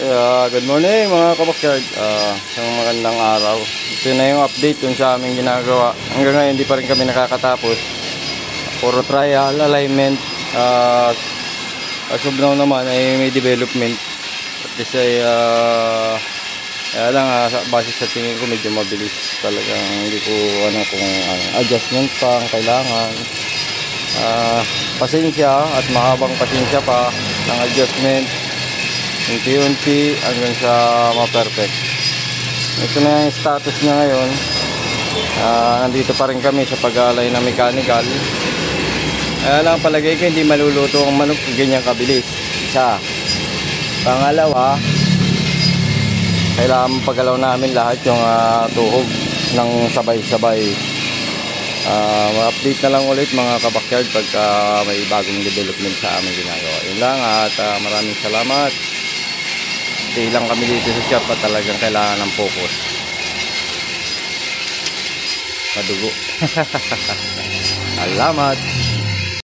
Good morning mga kabakyard. Isang magandang araw. Ito na yung update dun sa aming ginagawa. Hanggang ngayon hindi pa rin kami nakakatapos. Puro trial, alignment. As of now naman ay may development. At least ay kaya lang base sa tingin ko medyo mabilis. Talagang hindi ko kung adjustment pa ang kailangan. Pasensya at mahabang pasensya pa ng adjustment. Unti-unti hanggang sa ma-perfect. Ito na yung status niya ngayon. Nandito pa rin kami sa pag-aalay na mechanical. Kaya lang palagay ko hindi maluluto ang manok ganyan kabilis. Isa. Pangalawa, kailangan pagalaw namin lahat yung tuhog ng sabay-sabay. Ma-update na lang ulit mga kabakyard pagka may bagong development sa aming ginagawa. Yun lang at maraming salamat. Stay lang kami dito sa shop at talagang kailangan ng focus. Madugo. Salamat.